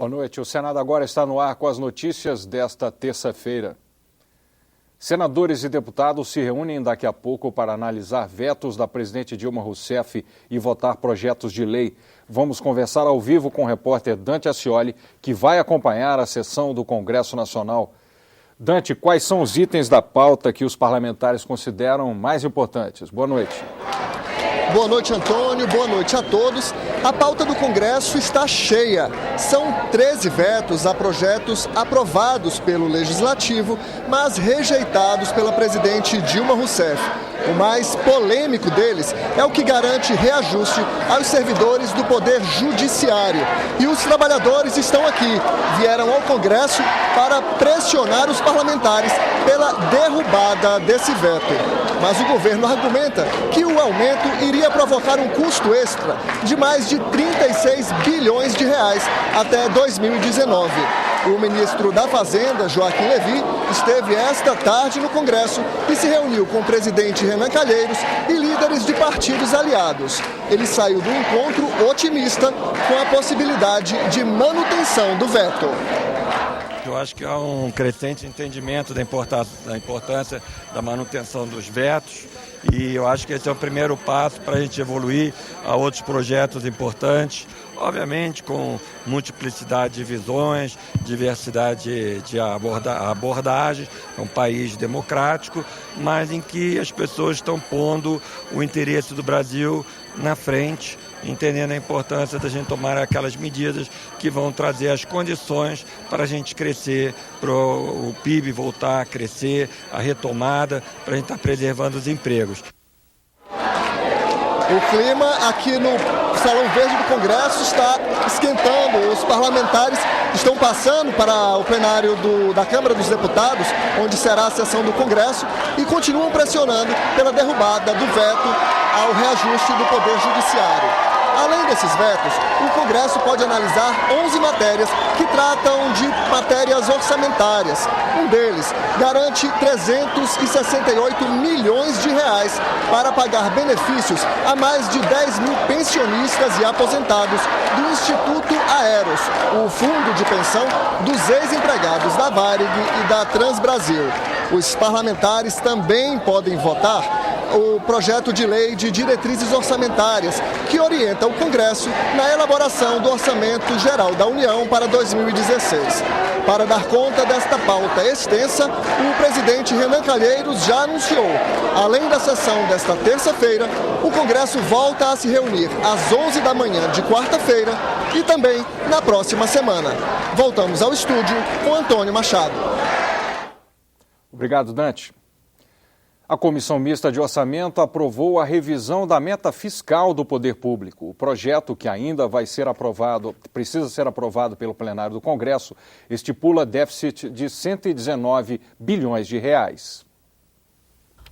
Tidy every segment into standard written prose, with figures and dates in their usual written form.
Boa noite. O Senado agora está no ar com as notícias desta terça-feira. Senadores e deputados se reúnem daqui a pouco para analisar vetos da presidente Dilma Rousseff e votar projetos de lei. Vamos conversar ao vivo com o repórter Dante Ascioli, que vai acompanhar a sessão do Congresso Nacional. Dante, quais são os itens da pauta que os parlamentares consideram mais importantes? Boa noite. Boa noite, Antônio. Boa noite a todos. A pauta do Congresso está cheia. São 13 vetos a projetos aprovados pelo Legislativo, mas rejeitados pela presidente Dilma Rousseff. O mais polêmico deles é o que garante reajuste aos servidores do Poder Judiciário. E os trabalhadores estão aqui, vieram ao Congresso para pressionar os parlamentares pela derrubada desse veto. Mas o governo argumenta que o aumento iria provocar um custo extra de mais de 36 bilhões de reais até 2019. O ministro da Fazenda, Joaquim Levy, esteve esta tarde no Congresso e se reuniu com o presidente Renan Calheiros e líderes de partidos aliados. Ele saiu do encontro otimista com a possibilidade de manutenção do veto. Eu acho que há um crescente entendimento da importância da manutenção dos vetos e eu acho que esse é o primeiro passo para a gente evoluir a outros projetos importantes, obviamente com multiplicidade de visões, diversidade de abordagens, é um país democrático, mas em que as pessoas estão pondo o interesse do Brasil na frente, entendendo a importância da gente tomar aquelas medidas que vão trazer as condições para a gente crescer, para o PIB voltar a crescer, a retomada, para a gente estar preservando os empregos. O clima aqui no Salão Verde do Congresso está esquentando. Os parlamentares estão passando para o plenário da Câmara dos Deputados, onde será a sessão do Congresso, e continuam pressionando pela derrubada do veto ao reajuste do Poder Judiciário. Além desses vetos, o Congresso pode analisar 11 matérias que tratam de matérias orçamentárias. Um deles garante 368 milhões de reais para pagar benefícios a mais de 10 mil pensionistas e aposentados do Instituto Aeros, o fundo de pensão dos ex-empregados da Varig e da Transbrasil. Os parlamentares também podem votar o projeto de lei de diretrizes orçamentárias, que orienta o Congresso na elaboração do Orçamento Geral da União para 2016. Para dar conta desta pauta extensa, o presidente Renan Calheiros já anunciou, além da sessão desta terça-feira, o Congresso volta a se reunir às 11 da manhã de quarta-feira e também na próxima semana. Voltamos ao estúdio com Antônio Machado. Obrigado, Dante. A Comissão Mista de Orçamento aprovou a revisão da meta fiscal do Poder Público. O projeto, que ainda precisa ser aprovado pelo plenário do Congresso, estipula déficit de 119 bilhões de reais.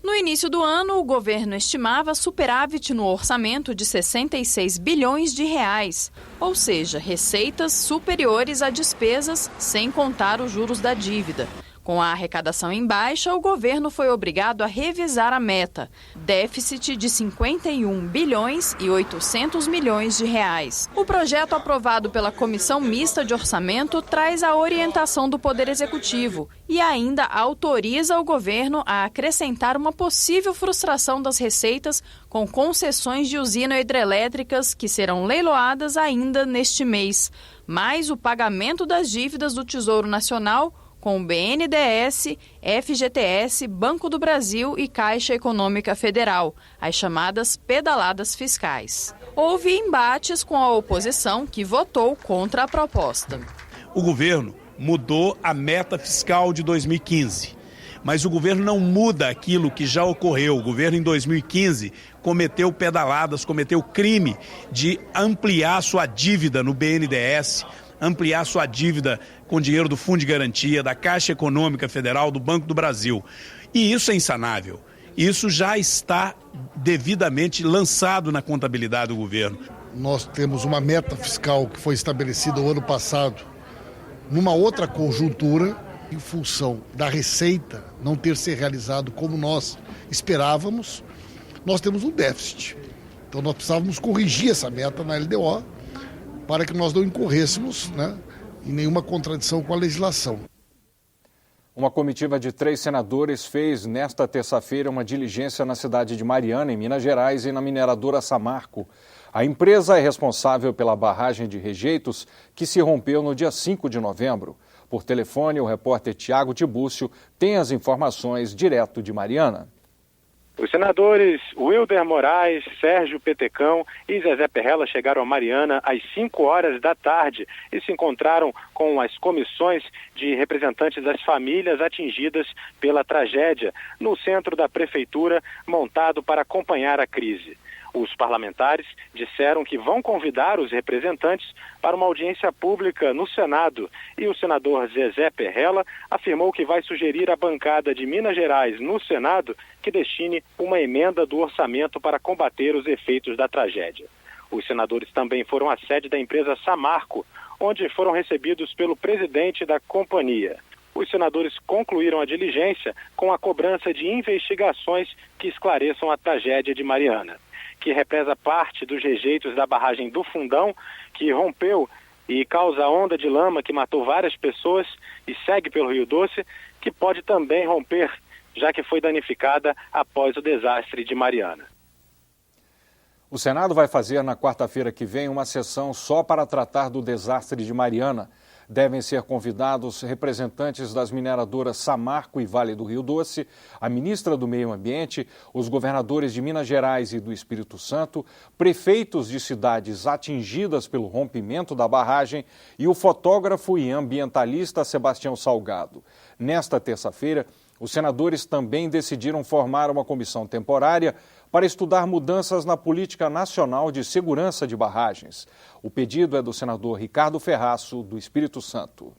No início do ano, o governo estimava superávit no orçamento de 66 bilhões de reais, ou seja, receitas superiores a despesas, sem contar os juros da dívida. Com a arrecadação em baixa, o governo foi obrigado a revisar a meta, déficit de 51 bilhões e 800 milhões de reais. O projeto aprovado pela Comissão Mista de Orçamento traz a orientação do Poder Executivo e ainda autoriza o governo a acrescentar uma possível frustração das receitas com concessões de usinas hidrelétricas que serão leiloadas ainda neste mês, mais o pagamento das dívidas do Tesouro Nacional com o BNDES, FGTS, Banco do Brasil e Caixa Econômica Federal, as chamadas pedaladas fiscais. Houve embates com a oposição, que votou contra a proposta. O governo mudou a meta fiscal de 2015, mas o governo não muda aquilo que já ocorreu. O governo, em 2015, cometeu pedaladas, cometeu crime de ampliar sua dívida no BNDES, ampliar sua dívida com dinheiro do Fundo de Garantia, da Caixa Econômica Federal, do Banco do Brasil. E isso é insanável. Isso já está devidamente lançado na contabilidade do governo. Nós temos uma meta fiscal que foi estabelecida o ano passado, numa outra conjuntura, em função da receita não ter se realizado como nós esperávamos, nós temos um déficit. Então nós precisávamos corrigir essa meta na LDO para que nós não incorrêssemos, e nenhuma contradição com a legislação. Uma comitiva de 3 senadores fez nesta terça-feira uma diligência na cidade de Mariana, em Minas Gerais, e na mineradora Samarco. A empresa é responsável pela barragem de rejeitos que se rompeu no dia 5 de novembro. Por telefone, o repórter Tiago Tibúcio tem as informações direto de Mariana. Os senadores Wilder Moraes, Sérgio Petecão e Zezé Perrella chegaram a Mariana às 5 horas da tarde e se encontraram com as comissões de representantes das famílias atingidas pela tragédia no centro da prefeitura, montado para acompanhar a crise. Os parlamentares disseram que vão convidar os representantes para uma audiência pública no Senado e o senador Zezé Perrella afirmou que vai sugerir à bancada de Minas Gerais no Senado que destine uma emenda do orçamento para combater os efeitos da tragédia. Os senadores também foram à sede da empresa Samarco, onde foram recebidos pelo presidente da companhia. Os senadores concluíram a diligência com a cobrança de investigações que esclareçam a tragédia de Mariana, que represa parte dos rejeitos da barragem do Fundão, que rompeu e causa onda de lama que matou várias pessoas e segue pelo Rio Doce, que pode também romper, já que foi danificada após o desastre de Mariana. O Senado vai fazer na quarta-feira que vem uma sessão só para tratar do desastre de Mariana. Devem ser convidados representantes das mineradoras Samarco e Vale do Rio Doce, a ministra do Meio Ambiente, os governadores de Minas Gerais e do Espírito Santo, prefeitos de cidades atingidas pelo rompimento da barragem e o fotógrafo e ambientalista Sebastião Salgado. Nesta terça-feira, os senadores também decidiram formar uma comissão temporária para estudar mudanças na política nacional de segurança de barragens. O pedido é do senador Ricardo Ferraço, do Espírito Santo.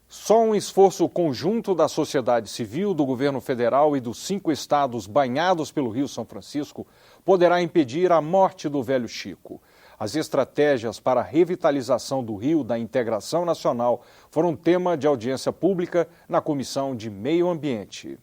Só um esforço conjunto da sociedade civil, do governo federal e dos 5 estados banhados pelo Rio São Francisco poderá impedir a morte do velho Chico. As estratégias para a revitalização do rio da integração nacional foram tema de audiência pública na Comissão de Meio Ambiente.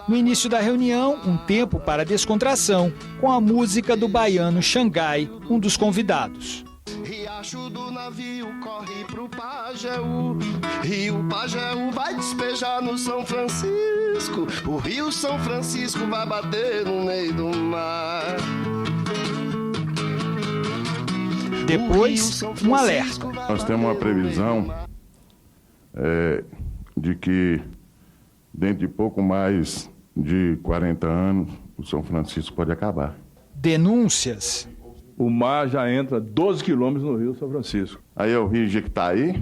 No início da reunião, um tempo para descontração, com a música do baiano Xangai, um dos convidados. Riacho do navio corre pro Pajeú, Rio Pajeú vai despejar no São Francisco, o Rio São Francisco vai bater no meio do mar. Depois, um alerta. Nós temos uma previsão de que dentro de pouco mais de 40 anos, o São Francisco pode acabar. Denúncias. O mar já entra 12 quilômetros no Rio São Francisco. Aí é o Rio Jequitaí,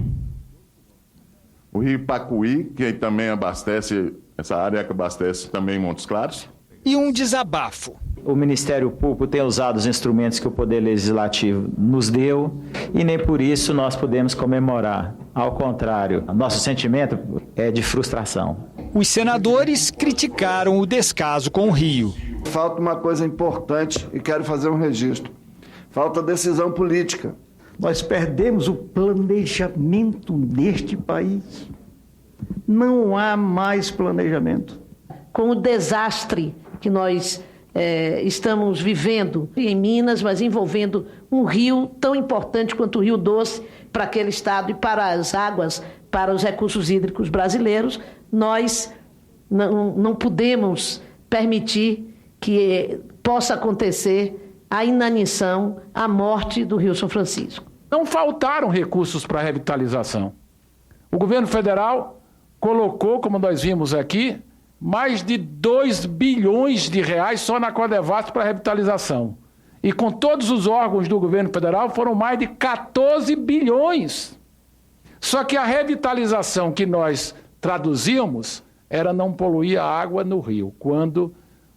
o Rio Pacuí, que também abastece, essa área que abastece também Montes Claros. E um desabafo. O Ministério Público tem usado os instrumentos que o Poder Legislativo nos deu e nem por isso nós podemos comemorar. Ao contrário, nosso sentimento é de frustração. Os senadores criticaram o descaso com o Rio. Falta uma coisa importante e quero fazer um registro. Falta decisão política. Nós perdemos o planejamento neste país. Não há mais planejamento. Com o desastre que nós estamos vivendo em Minas, mas envolvendo um rio tão importante quanto o Rio Doce para aquele estado e para as águas, para os recursos hídricos brasileiros, nós não podemos permitir que possa acontecer a inanição, a morte do Rio São Francisco. Não faltaram recursos para a revitalização. O governo federal colocou, como nós vimos aqui, mais de 2 bilhões de reais só na Codevasf para a revitalização. E com todos os órgãos do governo federal foram mais de 14 bilhões. Só que a revitalização que nós traduzimos era não poluir a água no rio, quando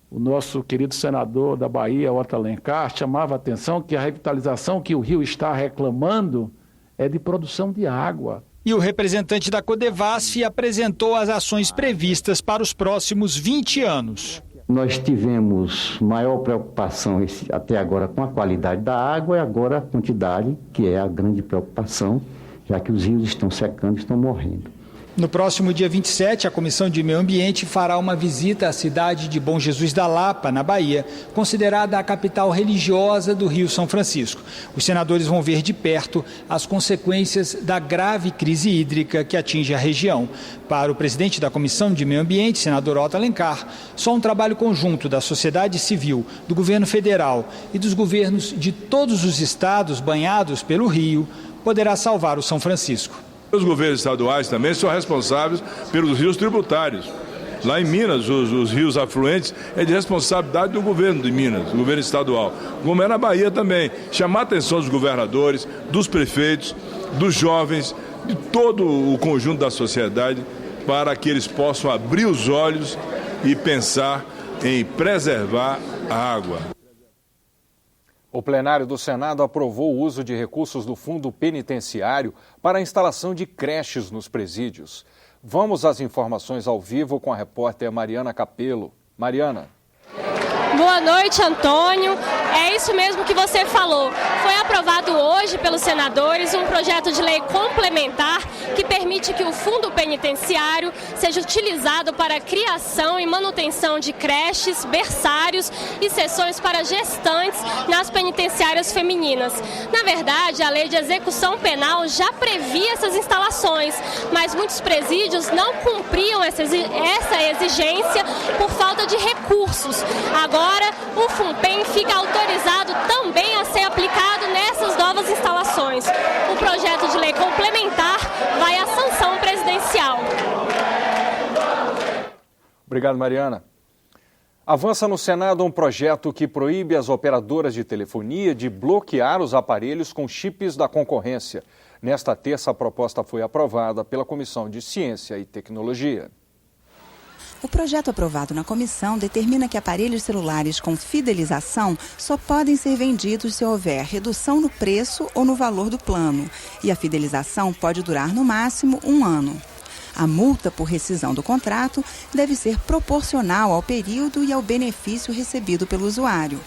o nosso querido senador da Bahia, Otto Alencar, chamava a atenção que a revitalização que o rio está reclamando é de produção de água. E o representante da Codevasf apresentou as ações previstas para os próximos 20 anos. Nós tivemos maior preocupação até agora com a qualidade da água e agora a quantidade, que é a grande preocupação, já que os rios estão secando, estão morrendo. No próximo dia 27, a Comissão de Meio Ambiente fará uma visita à cidade de Bom Jesus da Lapa, na Bahia, considerada a capital religiosa do Rio São Francisco. Os senadores vão ver de perto as consequências da grave crise hídrica que atinge a região. Para o presidente da Comissão de Meio Ambiente, senador Otto Alencar, só um trabalho conjunto da sociedade civil, do governo federal e dos governos de todos os estados banhados pelo rio poderá salvar o São Francisco. Os governos estaduais também são responsáveis pelos rios tributários. Lá em Minas, os rios afluentes é de responsabilidade do governo de Minas, do governo estadual. Como é na Bahia também. Chamar a atenção dos governadores, dos prefeitos, dos jovens, de todo o conjunto da sociedade, para que eles possam abrir os olhos e pensar em preservar a água. O plenário do Senado aprovou o uso de recursos do Fundo Penitenciário para a instalação de creches nos presídios. Vamos às informações ao vivo com a repórter Mariana Capello. Mariana. Boa noite, Antônio. É isso mesmo que você falou. Foi aprovado hoje pelos senadores um projeto de lei complementar que permite que o Fundo Penitenciário seja utilizado para a criação e manutenção de creches, berçários e seções para gestantes nas penitenciárias femininas. Na verdade, a lei de execução penal já previa essas instalações, mas muitos presídios não cumpriam essa exigência por falta de recursos. Agora, o FUNPEN fica autorizado também a ser aplicado nessas novas instalações. O projeto de lei complementar vai à sanção presidencial. Obrigado, Mariana. Avança no Senado um projeto que proíbe as operadoras de telefonia de bloquear os aparelhos com chips da concorrência. Nesta terça, a proposta foi aprovada pela Comissão de Ciência e Tecnologia. O projeto aprovado na comissão determina que aparelhos celulares com fidelização só podem ser vendidos se houver redução no preço ou no valor do plano. E a fidelização pode durar no máximo 1 ano. A multa por rescisão do contrato deve ser proporcional ao período e ao benefício recebido pelo usuário.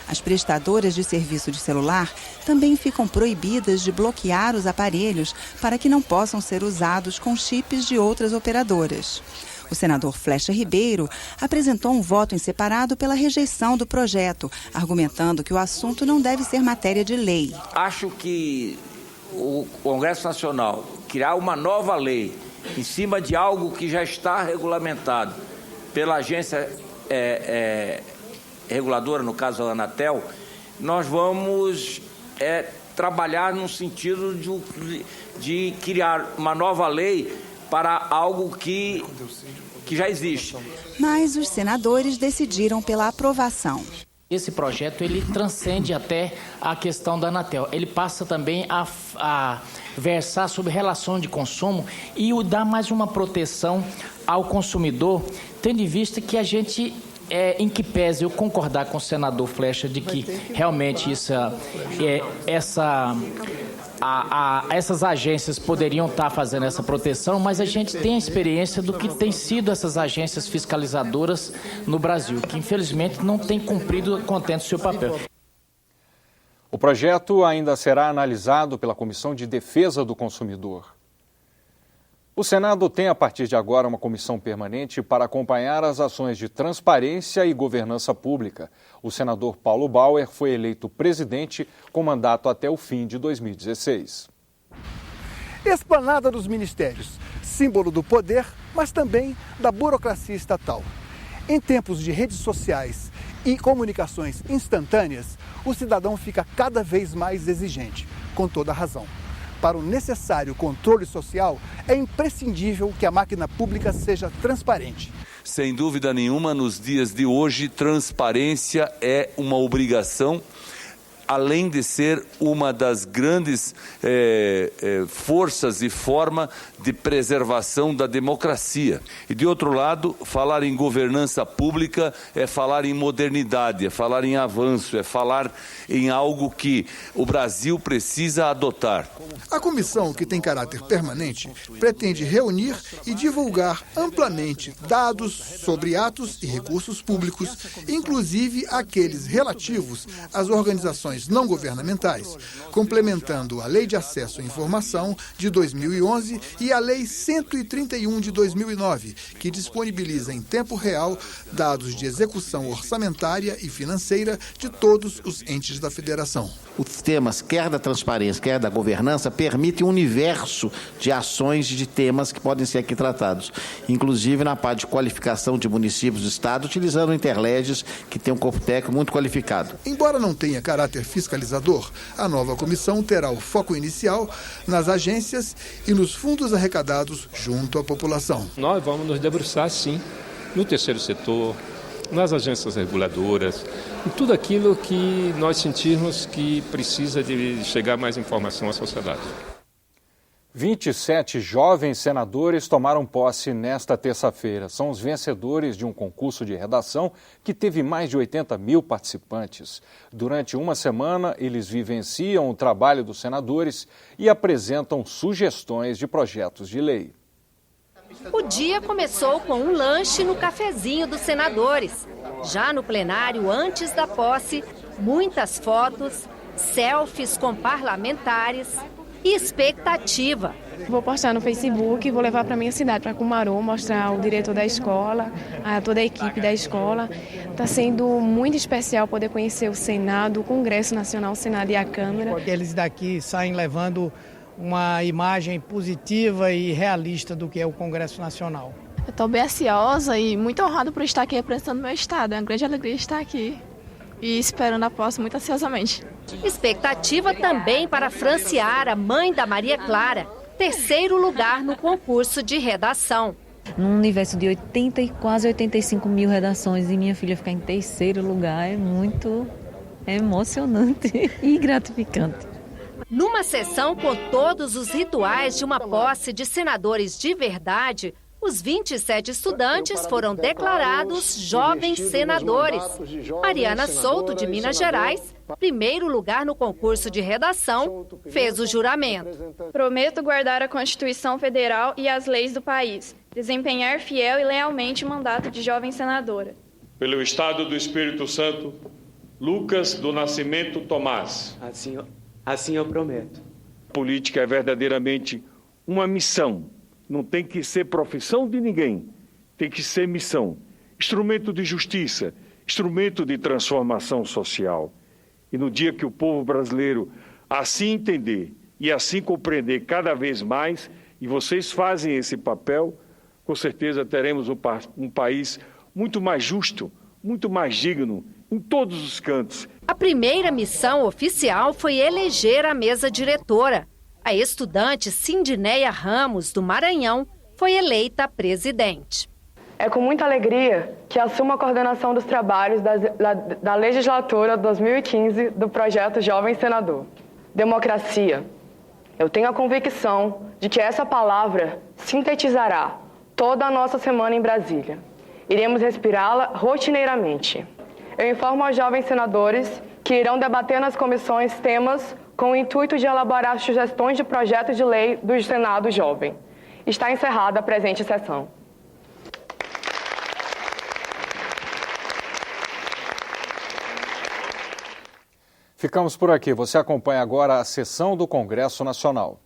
As prestadoras de serviço de celular também ficam proibidas de bloquear os aparelhos para que não possam ser usados com chips de outras operadoras. O senador Flecha Ribeiro apresentou um voto em separado pela rejeição do projeto, argumentando que o assunto não deve ser matéria de lei. Acho que o Congresso Nacional criar uma nova lei em cima de algo que já está regulamentado pela agência reguladora, no caso a Anatel, nós vamos trabalhar no sentido de criar uma nova lei para algo que já existe. Mas os senadores decidiram pela aprovação. Esse projeto ele transcende até a questão da Anatel. Ele passa também a versar sobre relação de consumo e dá mais uma proteção ao consumidor, tendo em vista que a gente, em que pese eu concordar com o senador Flecha de que realmente essas agências poderiam estar fazendo essa proteção, mas a gente tem a experiência do que tem sido essas agências fiscalizadoras no Brasil, que infelizmente não tem cumprido contente o seu papel. O projeto ainda será analisado pela Comissão de Defesa do Consumidor. O Senado tem, a partir de agora, uma comissão permanente para acompanhar as ações de transparência e governança pública. O senador Paulo Bauer foi eleito presidente com mandato até o fim de 2016. Esplanada dos Ministérios, símbolo do poder, mas também da burocracia estatal. Em tempos de redes sociais e comunicações instantâneas, o cidadão fica cada vez mais exigente, com toda razão. Para o necessário controle social, é imprescindível que a máquina pública seja transparente. Sem dúvida nenhuma, nos dias de hoje, transparência é uma obrigação, além de ser uma das grandes forças e forma de preservação da democracia. E, de outro lado, falar em governança pública é falar em modernidade, é falar em avanço, é falar em algo que o Brasil precisa adotar. A comissão, que tem caráter permanente, pretende reunir e divulgar amplamente dados sobre atos e recursos públicos, inclusive aqueles relativos às organizações organizações não governamentais, complementando a Lei de Acesso à Informação de 2011 e a Lei 131 de 2009, que disponibiliza em tempo real dados de execução orçamentária e financeira de todos os entes da federação. Os temas, quer da transparência, quer da governança, permitem um universo de ações e de temas que podem ser aqui tratados, inclusive na parte de qualificação de municípios do Estado, utilizando o Interleges, que tem um corpo técnico muito qualificado. Embora não tenha caráter fiscalizador, a nova comissão terá o foco inicial nas agências e nos fundos arrecadados junto à população. Nós vamos nos debruçar, sim, no terceiro setor, nas agências reguladoras, em tudo aquilo que nós sentirmos que precisa de chegar mais informação à sociedade. 27 jovens senadores tomaram posse nesta terça-feira. São os vencedores de um concurso de redação que teve mais de 80 mil participantes. Durante uma semana, eles vivenciam o trabalho dos senadores e apresentam sugestões de projetos de lei. O dia começou com um lanche no cafezinho dos senadores. Já no plenário, antes da posse, muitas fotos, selfies com parlamentares e expectativa. Vou postar no Facebook, vou levar para minha cidade, para Cumaru, mostrar ao diretor da escola, a toda a equipe da escola. Está sendo muito especial poder conhecer o Senado, o Congresso Nacional, o Senado e a Câmara. Eles daqui saem levando uma imagem positiva e realista do que é o Congresso Nacional. Eu estou bem ansiosa e muito honrada por estar aqui representando meu estado. É uma grande alegria estar aqui e esperando a posse muito ansiosamente. Expectativa também para Franciara, mãe da Maria Clara, terceiro lugar no concurso de redação. Num universo de 80 e quase 85 mil redações e minha filha ficar em terceiro lugar é muito emocionante e gratificante. Numa sessão com todos os rituais de uma posse de senadores de verdade, os 27 estudantes foram declarados jovens senadores. Mariana Souto, de Minas Gerais, primeiro lugar no concurso de redação, fez o juramento. Prometo guardar a Constituição Federal e as leis do país, desempenhar fiel e lealmente o mandato de jovem senadora. Pelo Estado do Espírito Santo, Lucas do Nascimento Tomás. Assim eu prometo. Política é verdadeiramente uma missão. Não tem que ser profissão de ninguém, tem que ser missão. Instrumento de justiça, instrumento de transformação social. E no dia que o povo brasileiro assim entender e assim compreender cada vez mais, e vocês fazem esse papel, com certeza teremos um país muito mais justo, muito mais digno, em todos os cantos. A primeira missão oficial foi eleger a mesa diretora. A estudante Cindineia Ramos, do Maranhão, foi eleita presidente. É com muita alegria que assumo a coordenação dos trabalhos da legislatura 2015 do projeto Jovem Senador. Democracia. Eu tenho a convicção de que essa palavra sintetizará toda a nossa semana em Brasília. Iremos respirá-la rotineiramente. Eu informo aos jovens senadores que irão debater nas comissões temas com o intuito de elaborar sugestões de projeto de lei do Senado Jovem. Está encerrada a presente sessão. Ficamos por aqui. Você acompanha agora a sessão do Congresso Nacional.